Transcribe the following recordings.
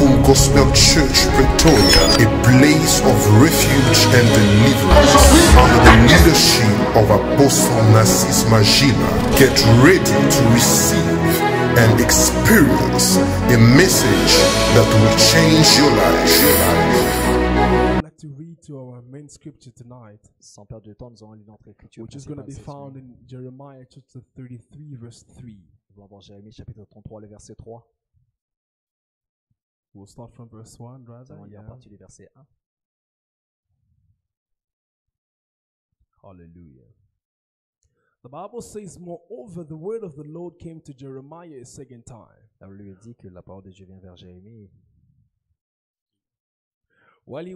Full Gospel Church Pretoria, a place of refuge and deliverance under the leadership of Apostle Narcisse Magila. Get ready to receive and experience a message that will change your life. I'd like to read to our main scripture tonight, Sans perdre de temps, nous allons lire notre écriture. which is going to be principale found cette in Jeremiah chapter 33, verse 3. semaine. Nous allons voir Jérémie chapitre 33, le verset 3. We'll start from verse 1, Nous rather. allons lire à Yeah. partir du verset 1. Hallelujah. The Bible says, moreover, the word of the Lord came to Jeremiah a second time, La Bible lui dit que la parole de Dieu vient vers Jérémie while he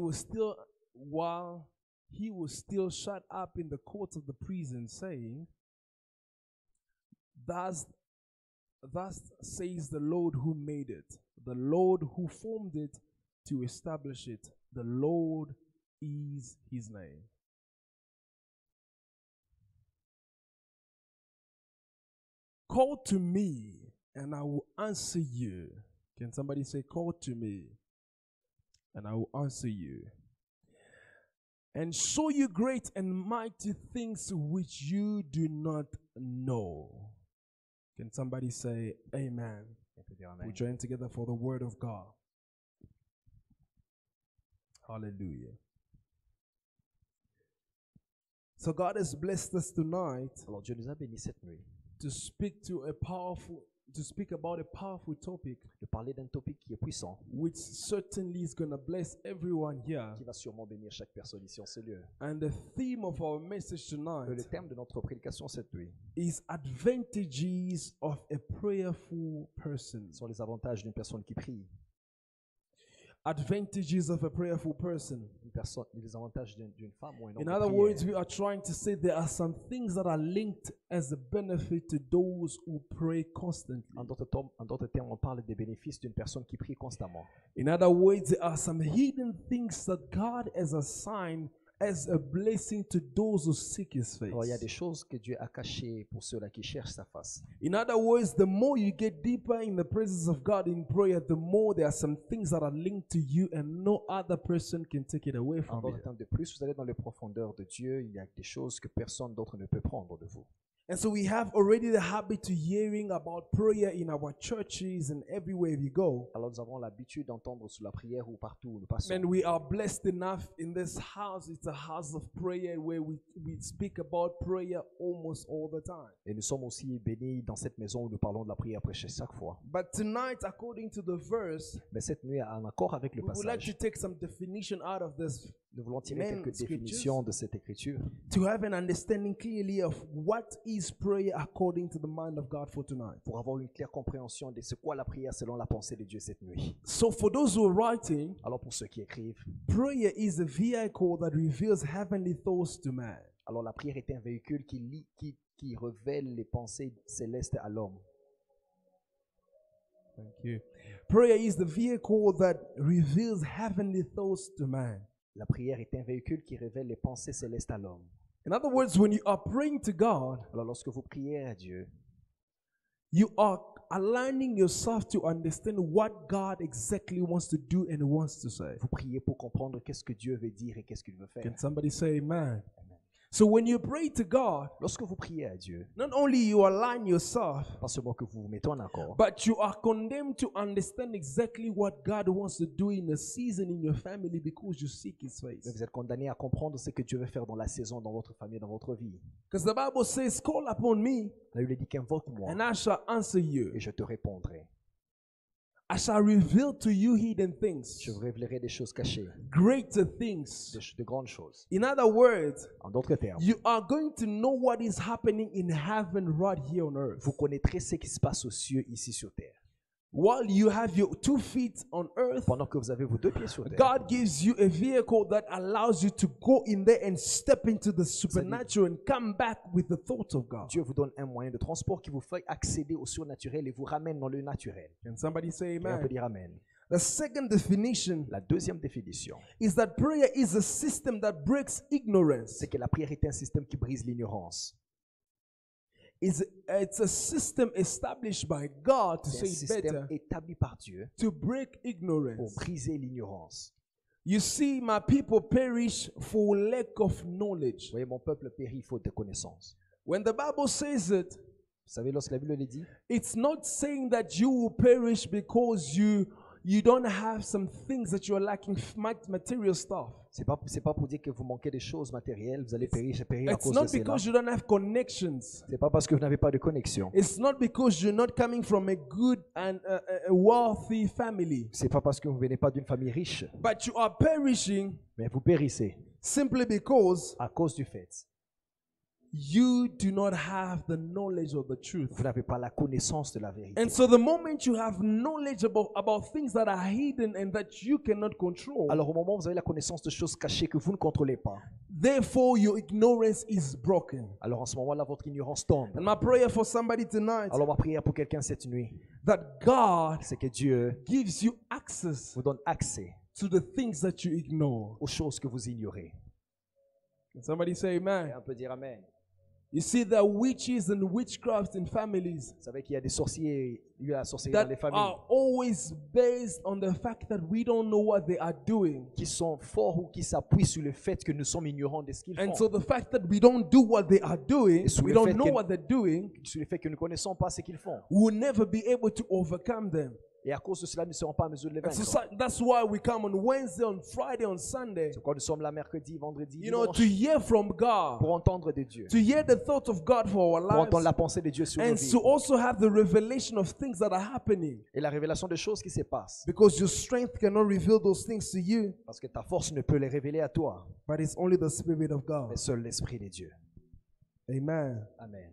was still shut up in the courts of the prison, saying, Thus says the Lord who made it, the Lord who formed it to establish it. The Lord is his name. Call to me, and I will answer you. Can somebody say, call to me, and I will answer you, and show you great and mighty things which you do not know. Can somebody say amen? On peut dire We Amen. join together for the word of God. Hallelujah. So God has blessed us tonight Alors Dieu nous a bénis cette nuit to speak about a powerful topic, de parler d'un topic qui est puissant, which certainly is going to bless everyone here. qui va sûrement bénir chaque personne ici en ce lieu. And the theme of our message Le tonight thème de notre prédication cette nuit is advantages of a prayerful person. sont les avantages d'une personne qui prie. Advantages of a prayerful person. Les avantages d'une femme ou un homme In de other prière. words, we are trying to say there are some things that are linked as a benefit to those who pray constantly. En d'autres termes, on parle des bénéfices d'une personne qui prie constamment. In other words, there are some hidden things that God has assigned as a blessing to those who seek his face. Alors, il y a des choses que Dieu a cachées pour ceux-là qui cherchent sa face. In other words, the more you get deeper in the presence of God in prayer, the more there are some things that are linked to you and no other person can take it away En from d'autres you. termes, de plus vous allez dans les profondeurs de Dieu, il y a des choses que personne d'autre ne peut prendre de vous. And so we have already the habit to hearing about prayer in our churches and everywhere we go. Alors nous avons l'habitude d'entendre sur la prière ou partout où nous passons. And we are blessed enough in this house. It's a house of prayer where we speak about prayer almost all the time. Et nous sommes aussi bénis dans cette maison où nous parlons de la prière prêchée chaque fois. But tonight, according to the verse, Mais cette nuit, en accord avec le we would like to passage, take some definition out of this nous voulons tirer Main quelques scriptures. définitions de cette écriture to have an understanding clearly of what is prayer according to the mind of God for tonight. pour avoir une claire compréhension de ce qu'est la prière selon la pensée de Dieu cette nuit. So for those who are writing, Alors pour ceux qui écrivent, prayer is a vehicle that reveals heavenly thoughts to man. alors la prière est un véhicule qui révèle les pensées célestes à l'homme. Thank you. Prayer is the vehicle that reveals heavenly thoughts to man. La prière est un véhicule qui révèle les pensées célestes à l'homme. In other words, when you are praying to God, Alors lorsque vous priez à Dieu, you are aligning yourself to understand what God exactly wants to do and wants to say. vous priez pour comprendre qu'est-ce que Dieu veut dire et qu'est-ce qu'il veut faire. Can somebody say amen? So when you pray to God, Lorsque vous priez à Dieu, not only you align yourself, pas seulement que vous vous mettez en accord, but you are condemned to understand exactly what God wants to do in a season in your family because you seek his mais face. vous êtes condamné à comprendre ce que Dieu veut faire dans la saison, dans votre famille, dans votre vie. Because the Bible says, call upon me La Bible dit qu'invoque-moi and I shall answer you. et je te répondrai. I shall reveal to you hidden things, Je vous révélerai des choses cachées, greater things. de grandes choses. In other words, En d'autres termes, you are going to know what is happening in heaven right here on earth. vous connaîtrez ce qui se passe aux cieux ici sur terre. While you have your 2 feet on earth, Pendant que vous avez vos 2 pieds sur terre, God gives you a vehicle that allows you to go in there and step into the supernatural and come back with the thoughts of God. Dieu vous donne un moyen de transport qui vous fait accéder au surnaturel et vous ramène dans le naturel. Can somebody say Et on peut amen? dire Amen. The second definition La deuxième définition, is that prayer is a system that breaks ignorance. c'est que la prière est un système qui brise l'ignorance. it's a system established by God, to C'est un say it système better, établi par Dieu to break pour ignorance. briser l'ignorance. You see, my people perish for lack of knowledge. Vous voyez, mon peuple périt faute de connaissance. When the Bible says it, Vous savez, lorsque la Bible le dit, it's not saying that you will perish because you don't have some things that you're lacking, material stuff. c'est pas pour dire que vous manquez des choses matérielles, vous allez périr à It's cause de not cela. because you don't have connections. C'est pas parce que vous n'avez pas de connexion. It's not because you're not coming from a good and a wealthy family. C'est pas parce que vous venez pas d'une famille riche, But you are perishing mais vous périssez simply because à cause du fait you do not have the knowledge of the truth. vous n'avez pas la connaissance de la vérité. And so the moment you have knowledge about things that are hidden and that you cannot control, Alors au moment où vous avez la connaissance de choses cachées que vous ne contrôlez pas, therefore your ignorance is broken. alors en ce moment-là, votre ignorance tombe. And my prayer for somebody tonight, Alors ma prière pour quelqu'un cette nuit, that God c'est que Dieu gives you access vous donne accès to the things that you ignore. aux choses que vous ignorez. Can somebody say Et amen? on peut dire Amen. You see, there are witches and witchcraft in families Vous savez qu'il y a des sorciers, il y a la sorcellerie dans that les familles are always based on the fact that we don't know what they are doing. qui sont forts ou qui s'appuient sur le fait que nous sommes ignorants de ce qu'ils And font. so the fact that we don't do what they are doing, Et sous we le don't fait know que- what they're doing, Sur le fait que nous ne connaissons pas ce qu'ils font. we will never be able to overcome them. Et à cause de cela, nous ne serons pas en mesure de les And so vaincre. that's why we come on Wednesday, on Friday, on Sunday, C'est quand nous sommes là mercredi, vendredi, you know, dimanche, to hear from God, pour entendre de Dieu, to hear the thought of God for our pour entendre lives, la pensée de Dieu sur nos and vies to also have the revelation of things that are happening. et la révélation de choses qui se passent. Because your strength cannot reveal those things to you, Parce que ta force ne peut les révéler à toi, but it's only the Spirit of God. mais seul l'Esprit de Dieu. Amen. Amen.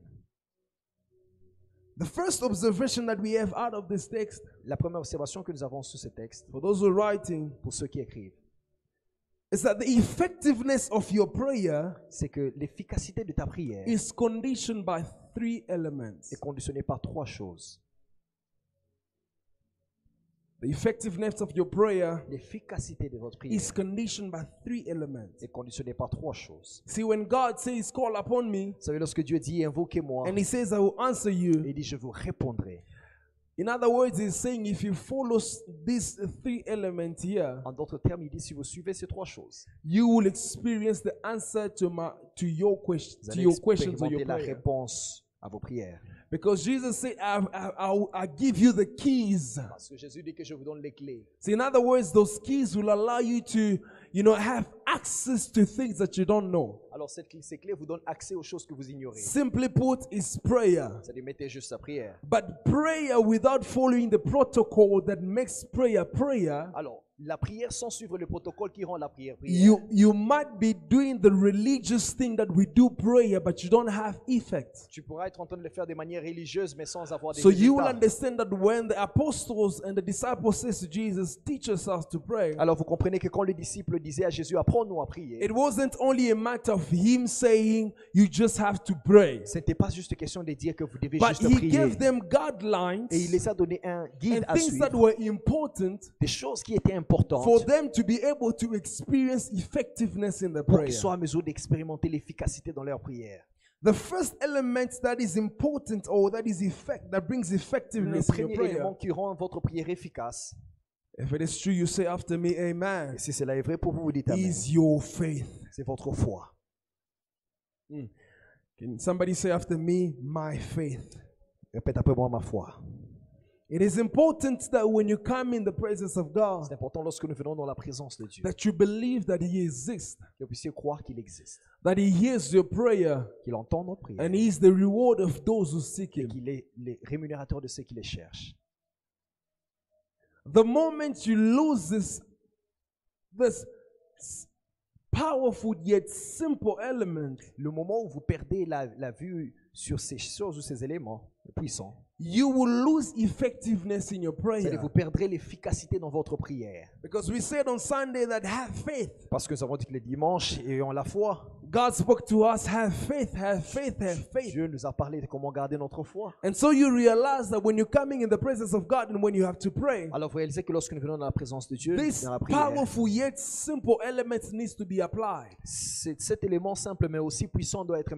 The first observation that we have out of this text, La première observation que nous avons sur ce texte, for those who are writing, pour ceux qui écrivent, is that the effectiveness of your prayer c'est que l'efficacité de ta prière is conditioned by three elements. est conditionnée par trois choses. The effectiveness of your prayer L'efficacité de votre prière is conditioned by three elements. est conditionnée par trois choses. See, when God says, call upon me, Vous savez, lorsque Dieu dit invoquez-moi, and He says, I will answer you. il dit je vous répondrai. In other words, He's saying, if you follow these three elements here, En d'autres termes, il dit si vous suivez ces trois choses, you will experience the answer to your question, vous to allez your questions or your expérimenter la prayer. réponse à vos prières. Because Jesus said, I give you the keys. Parce que Jésus dit que je vous donne les clés. So in other words, those keys will allow you to, have access to things that you don't know. Alors ces clés vous donnent accès aux choses que vous ignorez. Simply put, is prayer. C'est-à-dire mettez juste la prière. But prayer without following the protocol that makes prayer prayer, Alors, la prière sans suivre le protocole qui rend la prière prière. you might be doing the religious thing that we do prayer, but you don't have effect. Tu pourras être en train de le faire de manière religieuse, mais sans avoir des So you will résultats. understand that when the apostles and the disciples says to Jesus, teach us how to pray, Alors vous comprenez que quand les disciples disaient à Jésus, apprends-nous à prier, it wasn't only a matter of him saying, you just have to pray. ce n'était pas juste question de dire que vous devez But juste he prier. gave them guidelines Et il les a donné un guide and à things that suivre, were important des choses qui étaient importantes for them to be able to experience effectiveness in the pour prayer. qu'ils soient en mesure d'expérimenter l'efficacité dans leur prière. The first element that is important or that brings Le effectiveness in your premier prayer. élément qui rend votre prière efficace, If it is true, you say after me, amen. et si cela est vrai pour vous, vous dites Amen, Is your faith. c'est votre foi. Can somebody say after me, my faith? Répète après moi ma foi. It is important that when you come in the presence of God, C'est important lorsque nous venons dans la présence de Dieu, that you believe that He exists, que vous puissiez croire qu'il existe, that He hears your prayer, qu'il entend notre prière, and He is the reward of those who seek et Him. qu'il est le rémunérateur de ceux qui les cherchent. The moment you lose this powerful yet simple element, Le moment où vous perdez la vue sur ces choses ou ces éléments puissants, you will lose effectiveness in your c'est-à-dire prayer. vous perdrez l'efficacité dans votre prière. Because we said on Sunday that have faith. Parce que nous avons dit que les dimanches, ayant la foi, God spoke to us, have faith, have faith, have faith. Dieu nous a parlé de comment garder notre foi. And so you realize that when you're coming in the presence of God and when you have to pray, Alors vous réalisez que lorsque nous venons dans la présence de Dieu, this dans la prière, powerful yet simple element needs to be applied. cet élément simple mais aussi puissant doit être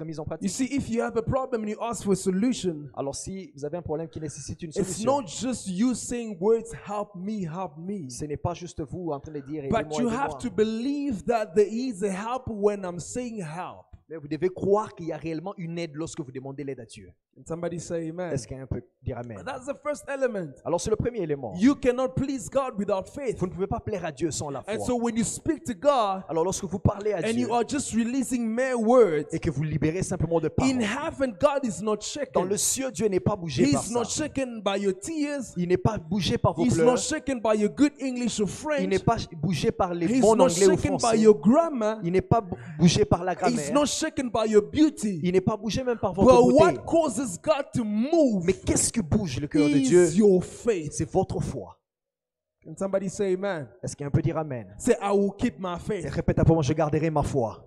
mis en You pratique. see, if you have a problem and you ask for a solution, Alors si vous avez un problème qui nécessite une it's solution, not just you saying words, help me. ce n'est pas juste vous en train de dire But aidez-moi, you aidez-moi. have to believe that there is a help when I'm saying help. Mais vous devez croire qu'il y a réellement une aide lorsque vous demandez l'aide à Dieu. Can somebody say amen? Est-ce qu'un peut dire amen? That's the first element. Alors c'est le premier élément. You cannot please God without faith. Vous ne pouvez pas plaire à Dieu sans la And foi. so when you speak to God Alors lorsque vous parlez à and Dieu you are just releasing mere words, et que vous libérez simplement de in paroles, heaven God is not dans shaken. le ciel, Dieu n'est pas bougé par He's ça. not shaken by your tears. Il n'est pas bougé par vos He's not pleurs. shaken by your good English or Il French. n'est pas bougé par les He's bons not anglais ou shaken by français. your grammar. Il n'est pas bougé par la He's grammaire. not shaken by your beauty. Il n'est pas bougé même par But votre beauté. what causes God to move Mais qu'est-ce que bouge le cœur de Dieu? is your faith. C'est votre foi. Can somebody say amen? Est-ce qu'un peut dire amen? Say, I will keep my Et faith. répète après moi, je garderai ma foi.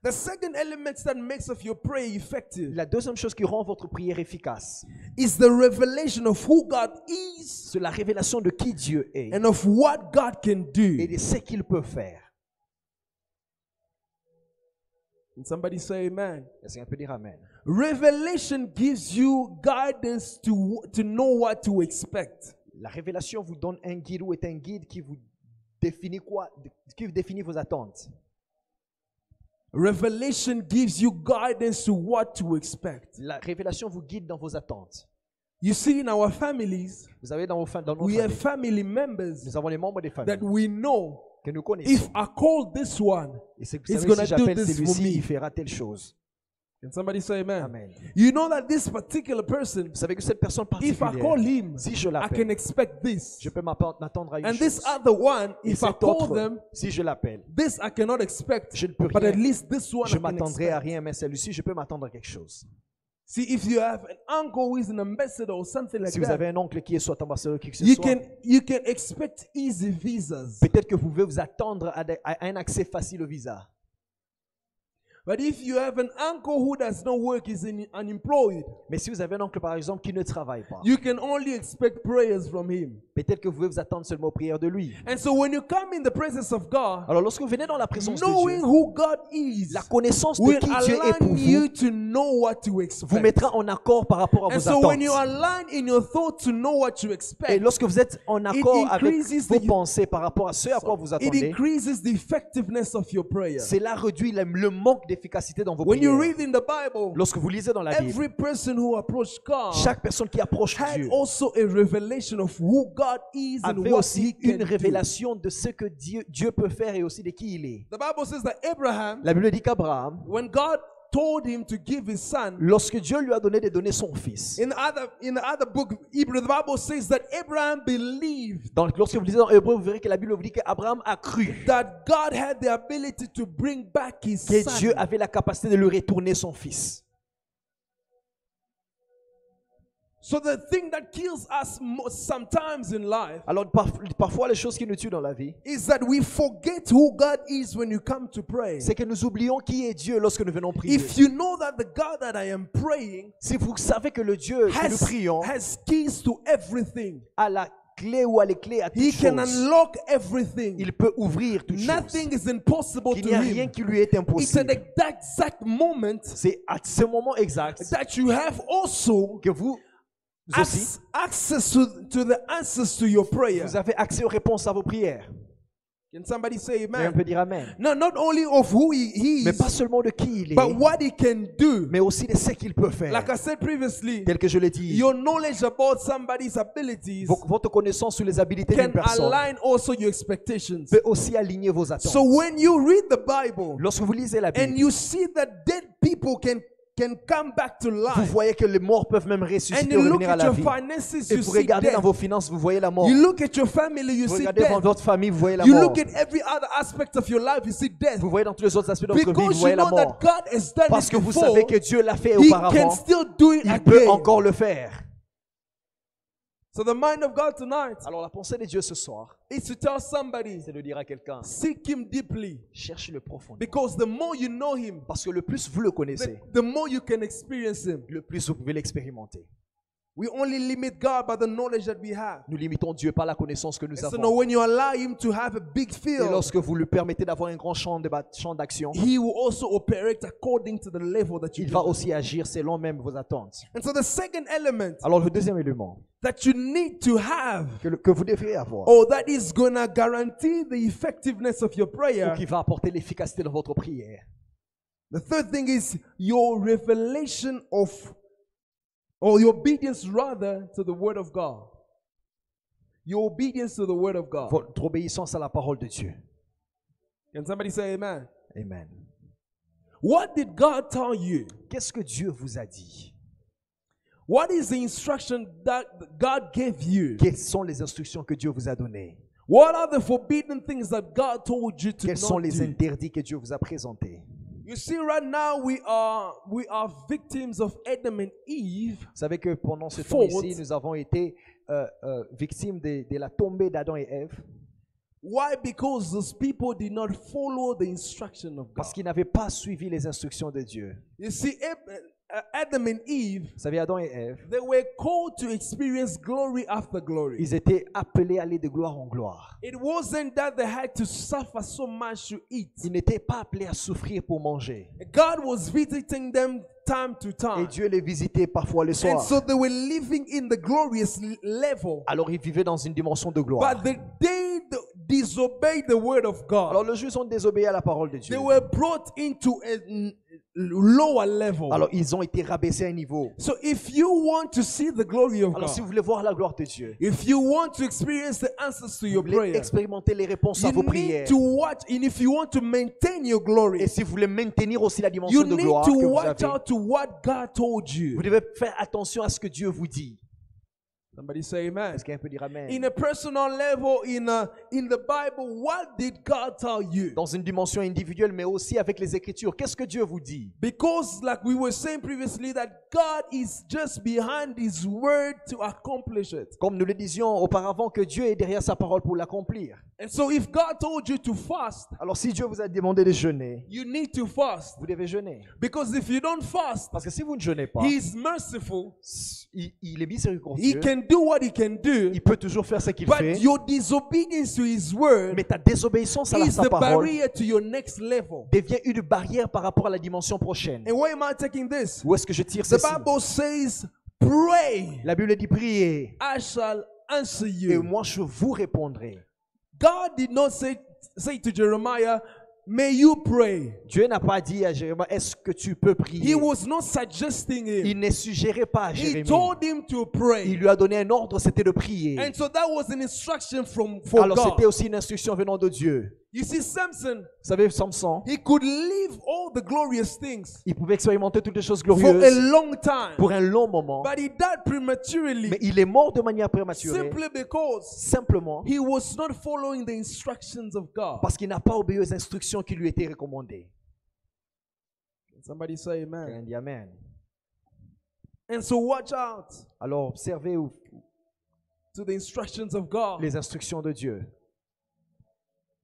The second element that makes of your prayer effective La deuxième chose qui rend votre prière efficace, is the revelation of who God is c'est la révélation de qui Dieu est and of what God can et do. de ce qu'il peut faire. Can somebody say amen? Est-ce qu'un peut dire amen? Revelation gives you guidance to know what to expect. La révélation vous donne un guide ou est un guide qui vous définit quoi, qui définit vos attentes. Revelation gives you guidance to what to expect. La révélation vous guide dans vos attentes. You see, in our families, Vous savez, dans nos we have familles, family members nous avons les membres des familles that we know que nous if connaissons. I call this one, Et c'est he's vous gonna savez, si do j'appelle this for celui-ci, me. il fera telle chose. Can somebody say amen? Amen. You know that this particular person, Vous savez que cette personne if I call particulière, him, si je I l'appelle, can expect this. je peux m'attendre à une And this chose. other one, Et if I cet call autre, them, si je l'appelle, this I cannot expect. je ne peux But at rien, least this one je I can m'attendrai à expect. rien, mais celui-ci, je peux m'attendre à quelque chose. See, if you have an uncle who is an ambassador or something like Si vous avez that, un oncle qui est soit ambassadeur, qui que ce you soit, can expect easy visas. peut-être que vous pouvez vous attendre à un accès facile au visa. But if you have an uncle who does not work, is unemployed, Mais si vous avez un oncle, par exemple, qui ne travaille pas, you can only expect prayers from him. peut-être que vous pouvez vous attendre seulement aux prières de lui. And so when you come in the presence of God, Alors, lorsque vous venez dans la présence de knowing Dieu, who God is la connaissance de will qui Dieu est pour align vous you to know what to vous expect. mettra en accord par rapport à And vos so when you attentes. align in your thought to know what you Et expect, lorsque vous êtes en accord avec increases vos the- pensées par rapport à ce à quoi vous it attendez, increases the effectiveness of your prayer. cela réduit le manque d'efficacité dans vos When you prières. read in the Bible, Lorsque vous lisez dans la Bible, every person who approached God chaque personne qui approche had Dieu also a revelation of who God is and avait what aussi he can une do. révélation de ce que Dieu peut faire et aussi de qui il est. The Bible says that Abraham, La Bible dit qu'Abraham, when God told him to give his son, lorsque Dieu lui a donné de donner son fils, in the other book, Hebrew, the Bible says that Abraham believed donc lorsque vous lisez dans Hébreu, vous verrez que la Bible vous dit qu'Abraham a cru that God had the ability to bring back his que son. Dieu avait la capacité de lui retourner son fils. So the thing that kills us sometimes in life Alors parfois les choses qui nous tuent dans la vie, is that we forget who God is when you come to pray. c'est que nous oublions qui est Dieu lorsque nous venons prier. If you know that the God that I am praying Si vous savez que le Dieu que nous prions has keys to everything, a la clé ou a les clés à toutes He can choses, unlock everything. il peut ouvrir toutes choses. Nothing is impossible Il to n'y a rien Him. qui lui est It's at impossible. that exact moment C'est à ce moment exact that you have also que vous aussi, access to the answers to your prayer. vous avez accès aux réponses à vos prières. Can somebody say Et on amen? peut dire amen. No, not only of who He Mais is, pas seulement de qui il est, but what He can do. mais aussi de ce qu'il peut faire. Like I said previously, Tel que je l'ai dit, your knowledge about somebody's abilities votre connaissance sur les habilités can d'une personne align also your expectations. peut aussi aligner vos attentes. So when you read the Bible Lorsque vous lisez la and Bible, you see that dead people can come back to vous life, voyez que les morts peuvent même and ressusciter you ou look revenir à at la your vie. finances, Et you vous see regardez dans death. vos finances, vous voyez la mort. You look at your family, you Vous see regardez dans death. votre famille, vous voyez la You mort. look at every other aspect of your life, you see death. Vous voyez dans tous les autres aspects de votre vie, vous Because voyez you la know mort. that God has done Parce it que vous before, savez que Dieu l'a fait He can auparavant, still do it il peut again. encore le faire. So the mind of God tonight Alors la pensée de Dieu ce soir, is to tell somebody, c'est de dire à quelqu'un, seek Him deeply. cherche-le profondément. Because the more you know Him, Parce que le plus vous le connaissez, the more you can experience Him. le plus vous pouvez l'expérimenter. We only limit God by the knowledge that we have. Nous limitons Dieu par la connaissance que nous And so avons. now when you allow Him to have a big Et field, lorsque vous lui permettez d'avoir un grand champ d'action, He will also operate according to the level that you il va give. aussi agir selon même vos attentes. And so the second element Alors le deuxième élément that you need to have, que vous devriez avoir, or that is going to guarantee the effectiveness of your ou prayer, qui va apporter l'efficacité dans votre prière, the third thing is your revelation of, or your obedience rather, to the Word of God. Your obedience to the Word of God. votre obéissance à la parole de Dieu. Can somebody say amen? Amen. What did God tell you? Qu'est-ce que Dieu vous a dit? What is the instruction that God gave you? Quelles sont les instructions que Dieu vous a données? What are the forbidden things that God told you to Quels sont not les do? interdits que Dieu vous a présentés? You see, right now we are victims of Adam and Eve. Vous savez que pendant ce temps Faute. ici, nous avons été victimes de la tombée d'Adam et Ève Why? Because those people did not follow the instruction of God. parce qu'ils n'avaient pas suivi les instructions de Dieu. You see, Adam and Eve, Vous savez, Adam et Ève, they were called to experience glory after glory. ils étaient appelés à aller de gloire en gloire. It wasn't that they had to suffer so much to eat. Ils n'étaient pas appelés à souffrir pour manger. God was visiting them time to Et time. Dieu les visitait parfois le And soir. so they were living in the glorious level. Alors ils vivaient dans une dimension de gloire. But the day they disobeyed the word of Alors God, le juge ont désobéi à la parole de Dieu. they were brought into a lower level. Alors ils ont été rabaissés à un niveau. So if you want to see the glory of Alors si God, vous voulez voir la gloire de Dieu, if you want to experience the answers to your vous voulez prayer, expérimenter les réponses à you vos need prières, to watch, and if you want to maintain your glory, et si vous voulez maintenir aussi la dimension you de need gloire to que vous watch avez, out to what God told vous you. devez faire attention à ce que Dieu vous dit. Somebody say amen. Est-ce qu'un peut dire amen? In a personal level, in the Bible, what did God tell you? Dans une dimension individuelle, mais aussi avec les Écritures, qu'est-ce que Dieu vous dit? Because like we were saying previously, that God is just behind His word to accomplish it. Comme nous le disions auparavant, que Dieu est derrière sa parole pour l'accomplir. And so if God told you to fast, Alors si Dieu vous a demandé de jeûner, you need to fast. vous devez jeûner. Because if you don't fast, Parce que si vous ne jeûnez pas, He's merciful. il est He miséricordieux. can do what He can do. Il peut toujours faire ce qu'il But fait. your disobedience to His word Mais ta désobéissance à is sa the parole barrier to your next level. devient une barrière par rapport à la dimension prochaine. And where am I taking this? Où est-ce que je tire The ceci? Bible says, pray, La Bible dit priez I shall answer et you. moi je vous répondrai. God did not say to Jeremiah, may you pray. Dieu n'a pas dit à Jérémie, est-ce que tu peux He prier? was not suggesting him. Il ne suggérait pas à He Jérémie. told him to Il pray. lui a donné un ordre, c'était de prier. And so that was an instruction for Alors c'était God. aussi une instruction venant de Dieu. You see, Samson, Vous savez, Samson, he could live all the glorious things il pouvait expérimenter toutes les choses for a glorieuses long time. pour un long moment, But he died prematurely mais il est mort de manière prématurée, simply because simplement he was not following the instructions of God. parce qu'il n'a pas obéi aux instructions qui lui étaient recommandées. Somebody say amen. Quelqu'un dit amen. And so watch out Alors observez to the instructions of God, les instructions de Dieu,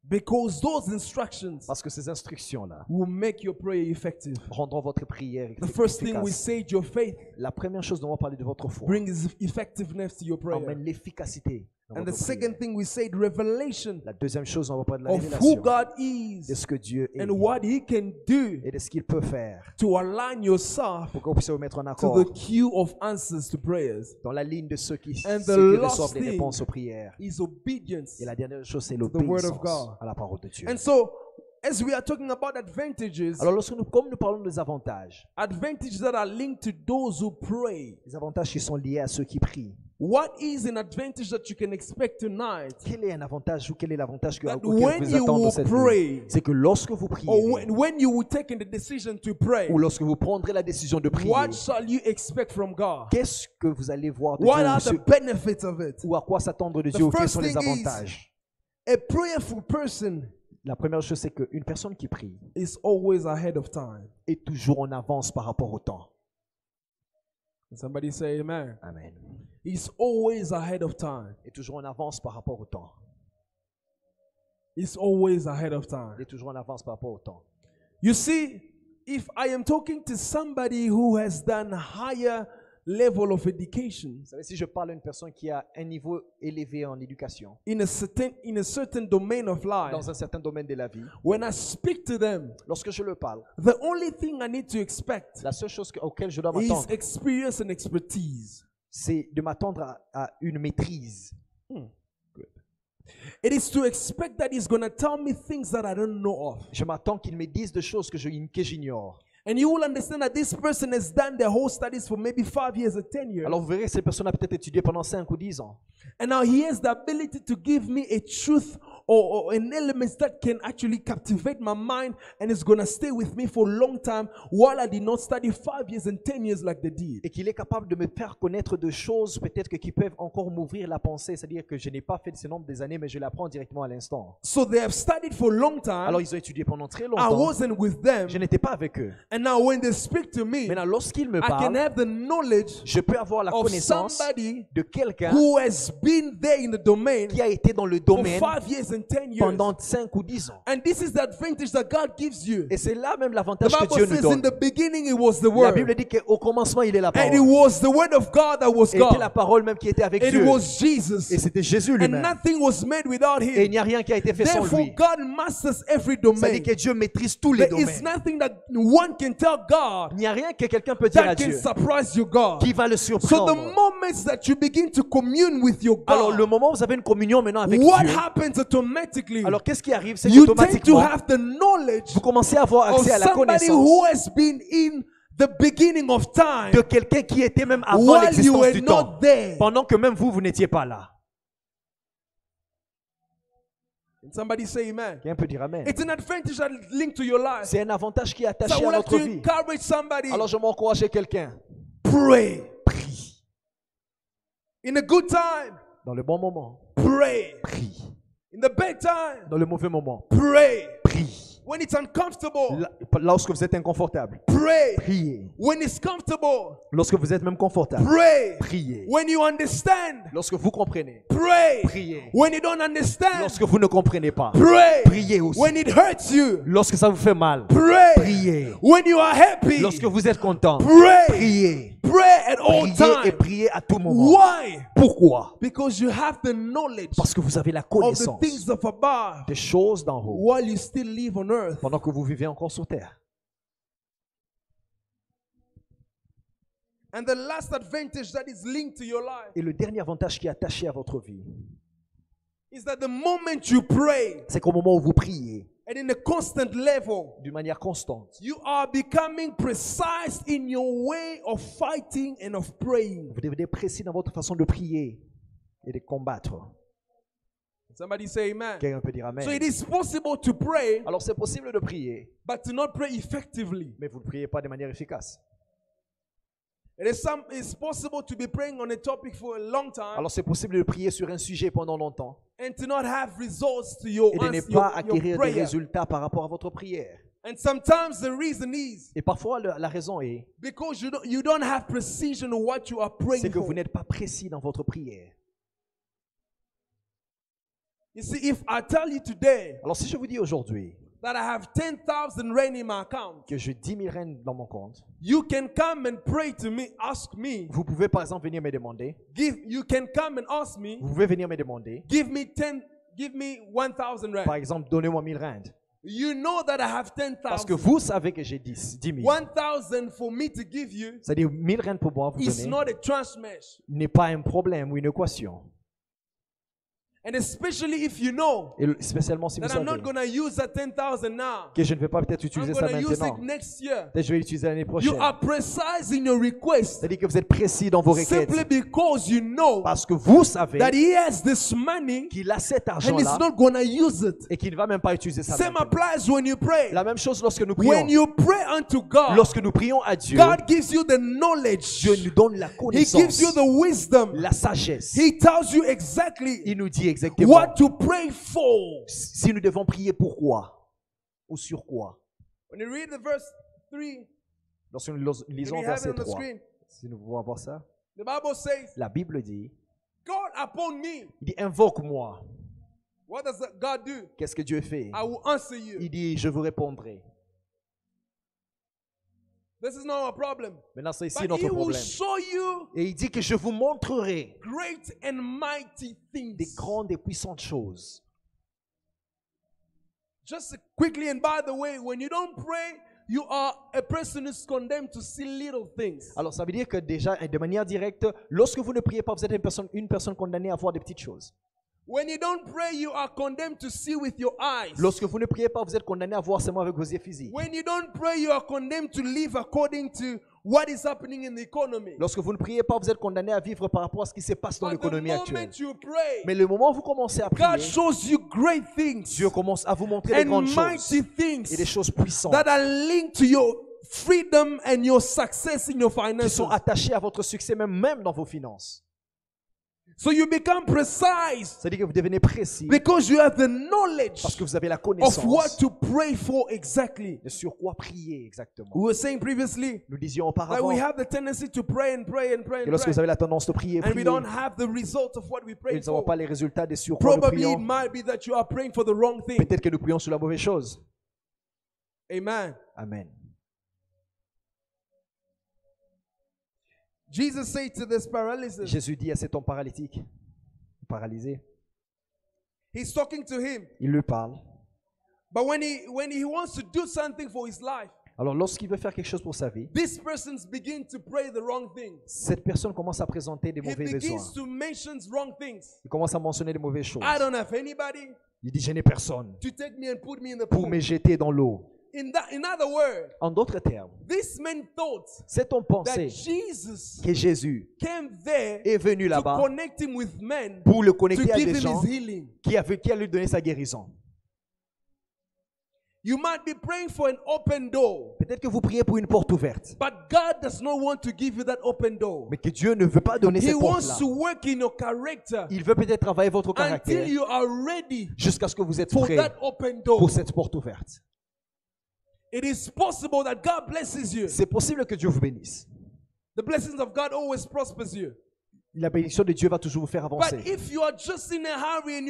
because those instructions parce que ces instructions-là will make your prayer effective. rendront votre prière The first thing we efficace. say, your faith La première chose dont on va parler de votre foi brings effectiveness to your prayer. emmène l'efficacité dans And the votre second prière. thing we said, revelation La deuxième chose, on va parler de la of who révélation God de is ce que Dieu est and what He can do et de ce qu'il peut faire to align yourself pour que vous puissiez vous mettre en to accord the queue of answers to prayers. dans la ligne de ceux qui And the reçoivent last les thing réponses aux prières. is obedience. Et la dernière chose, c'est the word of l'obéissance God. à la parole de Dieu. And so, as we are talking about advantages, Alors, comme nous parlons des avantages advantages that are linked to those who pray, les avantages qui sont liés à ceux qui prient, what is an advantage that you can expect tonight? quel est un avantage ou quel est l'avantage That auquel when vous you attendez will cette pray, nuit? C'est que lorsque vous priez, Or when you will take the decision to pray, ou lorsque vous prendrez la décision de prier, what shall you expect from God? qu'est-ce que vous allez voir de What Dieu are ou the ce- benefits of it? ou à quoi s'attendre de The Dieu ou quels first sont les thing is- avantages? A prayerful person La première chose, c'est qu'une personne qui prie is always ahead of time. est toujours en avance par rapport au temps. Somebody say amen. Amen. He's always ahead of time. Et toujours en avance par rapport au temps. He's always ahead of time. Il est toujours en avance par rapport au temps. You see, if I am talking to somebody who has done higher level of education Vous savez, si je parle à une personne qui a un niveau élevé en éducation, in a certain domain of life, dans un certain domaine de la vie, when I speak to them, lorsque je le parle, the only thing I need to expect la seule chose auquel je dois is m'attendre, experience and expertise. c'est de m'attendre à une maîtrise. It is to expect that he's going to tell me things that I don't know of. Je m'attends qu'il me dise des choses que j'ignore. And you will understand that this person has done their whole studies for maybe 5 years or 10 years. Alors vous verrez, cette personne a peut-être étudié pendant 5 ou 10 ans. And now he has the ability to give me a truth or an element that can actually captivate my mind and is going to stay with me for a long time while I did not study 5 years and 10 years like they did. Et qu'il est capable de me faire connaître de choses peut-être qui peuvent encore m'ouvrir la pensée. C'est-à-dire que je n'ai pas fait ce nombre des années, mais je l'apprends directement à l'instant. So they have studied for a long time. Alors ils ont étudié pendant très I longtemps. wasn't with them. Je n'étais pas avec eux. And now when they speak to me, Maintenant, lorsqu'ils me I can parlent, have the knowledge je peux avoir la of connaissance somebody de quelqu'un who has been there in the domain qui a été dans le for domaine 5 years and 10 years. pendant 5 ou 10 ans. And this is the advantage that God gives you. Et c'est là même The l'avantage que Bible Dieu nous says in donne. the beginning it was the La Word. Bible dit qu'au commencement, il est la And it parole. was the Word of God that was Et c'était la God. parole même qui était avec It Dieu. was Jesus. Et c'était Jésus And lui-même. nothing was made without Et il Him. n'y a rien qui a été fait sans Therefore, lui. God masters every Ça domain. dit que Dieu maîtrise tous les There is domaines. nothing that one can tell God Il n'y a rien que quelqu'un peut dire à that can Dieu surprise your God. qui va le So the surprendre. moments that you begin to commune with your Alors le God, moment où vous avez une communion maintenant avec what Dieu, happens automatically? alors qu'est-ce qui arrive? C'est You tend to qu'automatiquement, have the knowledge vous commencez à avoir of accès à la somebody connaissance who has been in the beginning of time de quelqu'un qui était même avant while you l'existence were du temps. not there. Pendant que même vous n'étiez pas là. Can somebody say amen? Quelqu'un peut dire Amen. It's an advantage that is linked to your life. C'est un avantage qui est So I attaché would à like to notre vie. encourage somebody. Alors je m'encourage quelqu'un. Pray. Prie. In a good time, Dans le bon moment, pray. prie. In the bad time, Dans le mauvais moment, pray. prie. When it's uncomfortable, Lorsque vous êtes inconfortable, pray. priez. When it's comfortable, Lorsque vous êtes même confortable, pray. priez. When you understand, Lorsque vous comprenez, pray. priez. When you don't understand, Lorsque vous ne comprenez pas, pray. priez aussi. When it hurts you, Lorsque ça vous fait mal, pray. priez. When you are happy, Lorsque vous êtes content, pray. priez. Pray at all Priez et times. priez à tout moment. Why? Pourquoi? Because you have the knowledge Parce que vous avez la of the connaissance things of above des choses d'en haut while you still live on earth. pendant que vous vivez encore sur terre. And the last advantage that is linked to your life Et le dernier avantage qui est attaché à votre vie, is that the moment you pray c'est qu'au moment où vous priez and in a constant level, d'une manière constante, you are becoming precise in your way of fighting and of praying. vous devenez précis dans votre façon de prier et de combattre. Somebody say amen. Quelqu'un peut dire Amen. So it is possible to pray, Alors c'est possible de prier, but to not pray effectively. mais vous ne priez pas de manière efficace. It's possible to be praying on a topic for a long time Alors c'est possible de prier sur un sujet pendant longtemps and to not have results to your, et de ne your, pas your acquérir des prayer. résultats par rapport à votre prière. And sometimes the reason is Et parfois la raison est, because you don't have precision on what you are praying c'est que for. vous n'êtes pas précis dans votre prière. You see, if I tell you today Alors si je vous dis aujourd'hui that I have 10,000 rand in my account, que j'ai 10 000 rand dans mon compte, you can come and pray to me, ask me, vous pouvez par exemple venir me demander, you can come and ask me, vous pouvez venir me demander, give me 1,000 par rand. exemple, donnez-moi 1000 rand. You know that I have Parce que 10,000. vous savez que j'ai 10 000. 1,000 for me to give you C'est-à-dire 1000 rand pour moi vous is donner not a transmesh. n'est pas un problème ou une équation. And especially if you know Et spécialement si vous that I'm savez not going to use that 10,000 now. que je ne vais pas peut-être I'm utiliser ça going to use maintenant. it next year. Peut-être je vais l'utiliser l'année You prochaine. are precise in your request C'est-à-dire que vous êtes précis dans vos requêtes. simply because you know Parce que vous savez that he has this money qu'il a cet and he's argent-là not going to use it. et qu'il ne va même pas utiliser ça. Same maintenant. applies when you pray. La même chose lorsque nous When prions. you pray unto God, Lorsque nous prions à Dieu, God gives you the knowledge. Dieu nous donne la He connaissance, gives you the wisdom. la sagesse. He tells you exactly Il nous dit exactement what to pray for. si nous devons prier pourquoi ou sur quoi. When you read the verse 3, Lorsque nous can lisons we have it verset on the 3, screen? Si nous pouvons avoir ça. The Bible says, La Bible dit, call upon me. il dit, invoque-moi. What does God do? Qu'est-ce que Dieu fait? I will answer you. Il dit, je vous répondrai. This is not a problem. Maintenant, c'est ici But notre he will problème. show you Et il dit que je vous montrerai great and mighty des things. grandes et puissantes choses. Just quickly, and by the way, when you don't pray, you are a person who's condemned to see little things. Alors, ça veut dire que déjà, de manière directe, lorsque vous ne priez pas, vous êtes une personne condamnée à voir des petites choses. When you don't pray, you are condemned to see with your eyes. Lorsque vous ne priez pas, vous êtes condamné à voir seulement avec vos yeux physiques. When you don't pray, you are condemned to live according to what is happening in the economy. Lorsque vous ne priez pas, vous êtes condamné à vivre par rapport à ce qui se passe dans But the l'économie actuelle. moment you pray, Mais le moment où vous commencez à God prier, shows you great things Dieu commence à vous montrer des and grandes choses mighty et des things choses puissantes that are linked to your freedom and your success in your qui finances. sont attachées à votre succès, même dans vos finances. So you become precise C'est-à-dire que vous devenez précis because you have the parce knowledge que vous avez la of connaissance what to pray for exactly. de sur quoi prier exactement. We were saying previously Nous disions that auparavant we have the tendency to pray and pray and pray que and lorsque vous pray, avez la tendance de prier, and we prier, don't have the result of what we et pray nous n'avons for. pas les résultats de sur quoi nous Probably it prions, might be that you are praying for the wrong thing. peut-être que nous prions sur la mauvaise chose. Amen. Amen. Jesus said to this paralysis, Jésus dit à cet homme paralytique, paralysé, he's talking to him, il lui parle. but when he wants to do something for his life, Alors lorsqu'il veut faire quelque chose pour sa vie, these persons begin to pray the wrong thing. cette personne commence à présenter des He mauvais begins besoins. to mention wrong things. Il commence à mentionner des mauvaises choses. I don't have anybody Il dit, je n'ai personne to take me and put me in the pour pool. me jeter dans l'eau. In other words, En d'autres termes, this man thought cet homme that pensait Jesus que Jésus came there est venu to là-bas connect him with men pour le to connecter à give des him gens his healing. qui allaient lui donner sa guérison. You might be praying for an open door, Peut-être que vous priez pour une porte ouverte, but God does not want to give you that open door. mais que Dieu ne veut pas donner He cette wants porte-là. to work in your character Il veut peut-être travailler votre until caractère you are ready jusqu'à ce que vous êtes for prêt that open door. pour cette porte ouverte. It is possible that God blesses you. C'est possible que Dieu vous bénisse. The blessings of God always prospers you. La bénédiction de Dieu va toujours vous faire But avancer. if you are just in a hurry and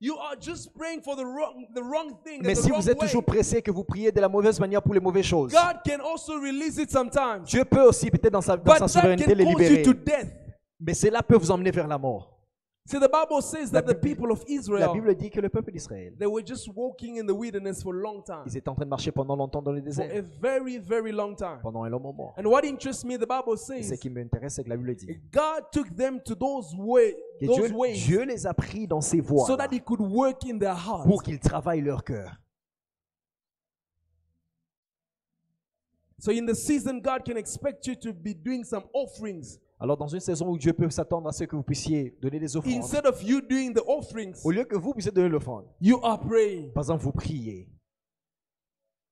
you are just praying for the wrong thing, Mais the si wrong vous êtes way, toujours pressé, que vous priez de la mauvaise manière pour les mauvaises choses, God can also release it sometimes. Dieu peut aussi peut-être dans sa But that souveraineté can les cause you libérer. to death. Mais cela peut vous emmener vers la mort. See, the Bible says that the people of La Israel, Bible dit que le peuple d'Israël, they were just walking in the wilderness for a long time. ils étaient en train de marcher pendant longtemps dans le For a désert, very, very long time. pendant un long moment. And what interests me, the Bible Et ce says, qui m'intéresse, c'est que la Bible dit God took them to those que ways Dieu les a pris dans ses voies so that He could work in their hearts. pour qu'ils travaillent leur cœur. So in the season, God can expect you to be doing some offerings. Alors dans une saison où Dieu peut s'attendre à ce que vous puissiez donner des offrandes, Instead of you doing the offerings, au lieu que vous puissiez donner l'offrande, you are praying. par exemple vous priez.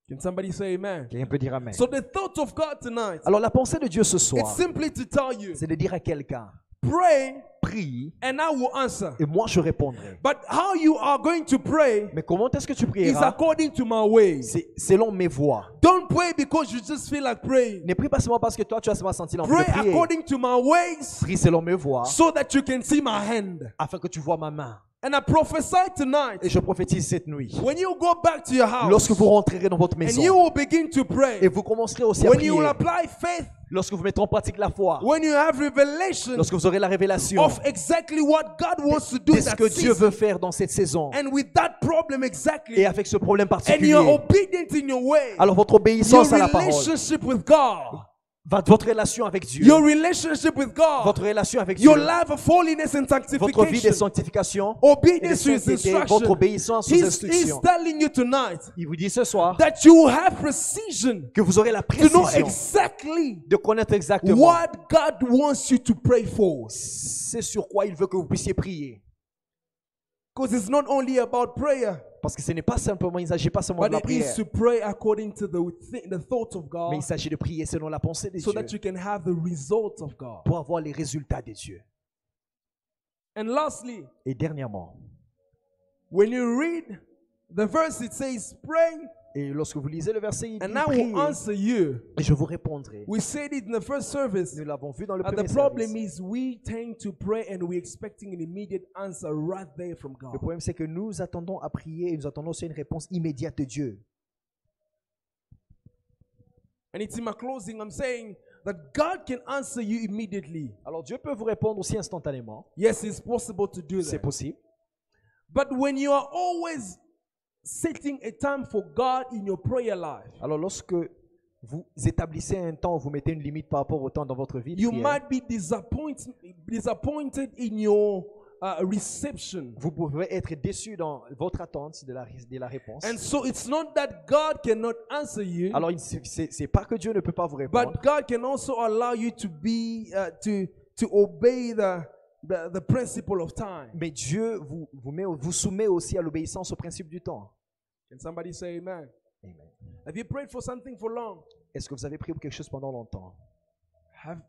Can somebody say amen? Quelqu'un peut dire amen. So the thought of God tonight, Alors la pensée de Dieu ce it's soir, simply to tell you, c'est de dire à quelqu'un, pray prie and I will answer. et moi je répondrai. But how you are going to pray Mais comment est-ce que tu is prieras? according to my ways. C'est selon mes voies. Don't pray because you just feel like praying. Ne prie pas seulement parce que toi tu as seulement senti l'envie Pray de prier. according to my ways Prie selon mes voies so that you can see my hand. afin que tu vois ma main. And I prophesy tonight, Et je prophétise cette nuit. when you go back to your house Lorsque vous rentrerez dans votre and maison you will begin to et pray, vous commencerez aussi à when you will prier, apply faith, lorsque vous mettrez en pratique la foi, when you have revelation lorsque vous aurez la révélation of exactly what God wants to do de in ce that que Dieu season, veut faire dans cette saison and with that problem exactly, et avec ce problème and particulier, you're obedient in your way, alors votre your obéissance à la parole, relationship with God, votre relation avec Dieu, your relationship with God, votre relation avec your Dieu, life of holiness and votre vie de sanctification, sanctification et de obedience to His sainteté, votre instruction. obéissance aux He's instructions. telling you tonight Il vous dit ce soir that you will have precision que vous aurez la to know précision exactly de connaître exactement what God wants you to pray for. c'est sur quoi il veut que vous puissiez prier. Because it's not only about prayer, Parce que ce n'est pas simplement, il ne s'agit pas seulement de but la it prière, is to pray according to the thoughts of mais God il s'agit de prier selon la pensée de so Dieu that you can have the results of God. pour avoir les résultats de Dieu. And lastly, Et dernièrement, when you read the verse, it says, pray Et lorsque vous lisez le verset, il dit and I will priez, answer you. et je vous répondrai. We said it in the first service. Nous l'avons vu dans le And premier the problem service. is we tend to pray and we're expecting an immediate answer right there from Le God. problème, c'est que nous attendons à prier et nous attendons aussi une réponse immédiate de Dieu. And it's in my closing, I'm saying that God can answer you immediately. Alors Dieu peut vous répondre aussi instantanément. Yes, it's possible to do C'est that. possible. But when you are always setting a time for God in your prayer life, Alors lorsque vous établissez un temps, vous mettez une limite par rapport au temps dans votre vie de you prière, might be disappointed in your reception. vous pouvez être déçu dans votre attente de la réponse. And so it's not that God cannot answer you, Alors c'est pas que Dieu ne peut pas vous répondre, but God can also allow you to be to obey the principle of time. mais Dieu vous soumet aussi à l'obéissance au principe du temps. Can somebody say amen? Amen. Have you prayed for something for long? Est-ce que vous avez prié pour quelque chose pendant longtemps?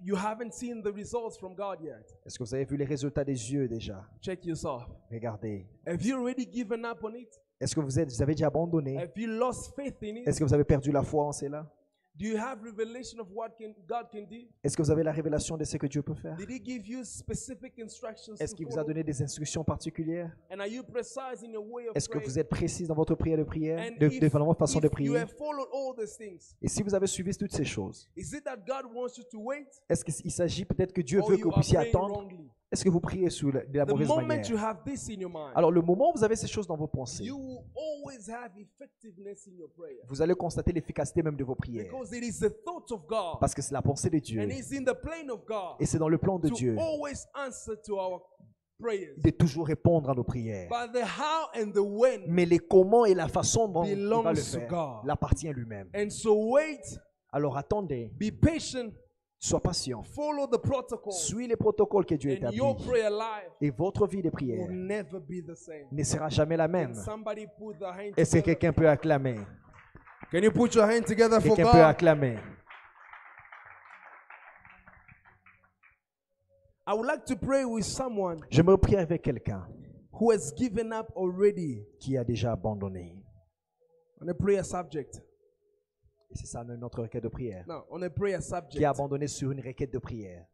You haven't seen the results from God yet? Est-ce que vous avez vu les résultats des yeux déjà? Check yourself. Regardez. Have you already given up on it? Est-ce que vous avez déjà abandonné? Have you lost faith in it? Est-ce que vous avez perdu la foi en cela? Do you have revelation of what God can do? Est-ce que vous avez la révélation de ce que Dieu peut faire? Did He give you specific instructions Est-ce to qu'il vous a follow? donné des instructions particulières? And are you precise in your way of Est-ce que praying? vous êtes précis dans votre prière And de votre façon de if you prier? have followed all these things, Et si vous avez suivi toutes ces choses, is it that God wants you to wait, est-ce qu'il s'agit peut-être que Dieu or veut que you vous are puissiez praying attendre? wrongly? Est-ce que vous priez de la The mauvaise moment manière? you have this in your mind, Alors le moment où vous avez ces choses dans vos pensées, you will always have effectiveness in your prayer, vous allez constater l'efficacité même de vos prières. because it is the thought of God, Parce que c'est la pensée de Dieu. and it's in the plane of God Et c'est dans le plan de to Dieu always answer to our prayers. de toujours répondre à nos prières. But the how and the when Mais les comment et la façon dont il va le belongs to faire God. l'appartient à lui-même. And so wait, Alors attendez, be patient, sois patient. follow the protocol, Suis les protocoles que Dieu and établit. your prayer life Et votre vie de will prière never be the same. ne sera jamais la Can même. somebody put their hand Est-ce que together? quelqu'un peut acclamer? Can you put your hand together for Quelqu'un peut God? acclamer. I would like to pray with someone Je me prie avec quelqu'un who has given up already qui a déjà abandonné. on a prayer subject. Et c'est ça notre requête de prière. No, on a prayer Qui a subject. abandonné sur une requête de prière.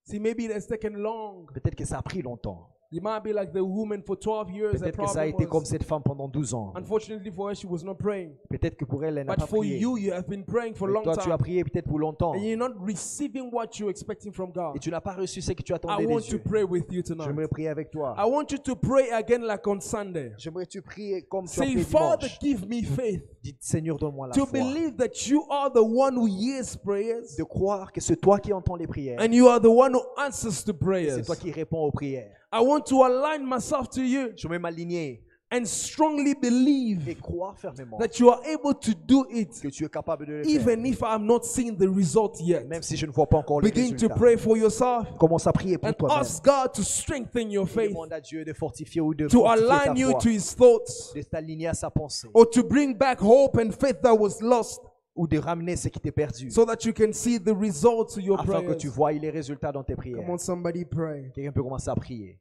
See, maybe it has taken long. Peut-être que ça a pris longtemps. You might be like the woman for 12 years. The Peut-être que ça a problem été comme was, cette femme pendant 12 ans. unfortunately for her, she was not praying. Peut-être que pour elle, elle n'a But pas for prié. you, you have been praying for a Mais long toi, tu as time. prié peut-être pour longtemps. And you're not receiving what you're expecting from Et God. tu n'as pas reçu ce que tu I attendais want des to yeux. pray with you tonight. J'aimerais prier avec toi. I want you to pray again like on Sunday. J'aimerais que tu pries comme tu as Say, prié Father, dimanche. give me faith Dis, Seigneur, donne-moi la to foi. believe that you are the one who hears prayers De croire que c'est toi qui entends les prières. and you are the one who answers to Et c'est prayers. toi qui réponds aux prières. I want to align myself to you Je vais m'aligner and strongly et believe croire fermement that you are able to do it que tu es capable de le faire. even if I'm not seeing the result yet. Même si je ne vois pas encore les Begin to résultats. pray for yourself Commence à prier pour and toi-même. ask God to strengthen your faith, Demande à Dieu de fortifier ou de to fortifier ta align you foi, to His thoughts, de t'aligner à sa pensée or to bring back hope and faith that was lost ou de ramener ce qui t'est perdu so that you can see the results of your afin que prayers. tu voies les résultats dans tes Come prières. on, somebody pray. Quelqu'un peut commencer à prier.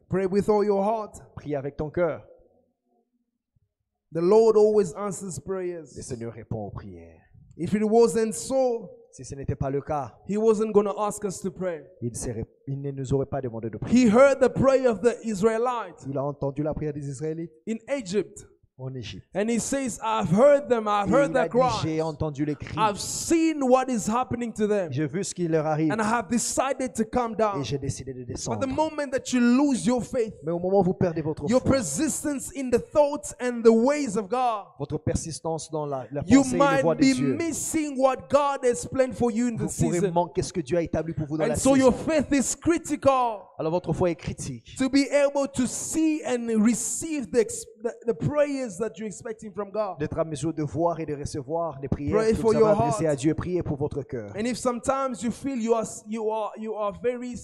Pray with all your heart. Prie avec ton cœur. The Lord always answers Le prayers. Seigneur répond aux prières. If it wasn't so, Si ce n'était pas le cas, He wasn't going to ask us to pray. il ne nous aurait pas demandé de prier. He heard the prayer of the Israelites Il a entendu la prière des Israélites in Egypt. en Égypte. And he says, I've heard them, I've Et heard il a their dit, j'ai cries. entendu les cris. I've seen what is happening to them. J'ai vu ce qui leur arrive And I have decided to come down. et j'ai décidé de But descendre. the moment that you lose your faith, Mais au moment où vous perdez votre your foi, persistence in the thoughts and the ways of God, votre persistance dans la you pensée et les voies might de be Dieu, missing what God has planned for you in the vous pourrez season. manquer ce que Dieu a établi pour vous dans la And so your saison. faith is critical Alors votre foi est critique to be able to see and receive the prayers that you're expecting from God. d'être à mesure de voir et de recevoir les prières Pray que for vous avez your adressées heart. à Dieu. Priez pour votre cœur. And if sometimes you feel you are very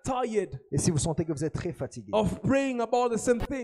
tired Et si vous sentez que vous êtes très fatigué, of praying about the same thing,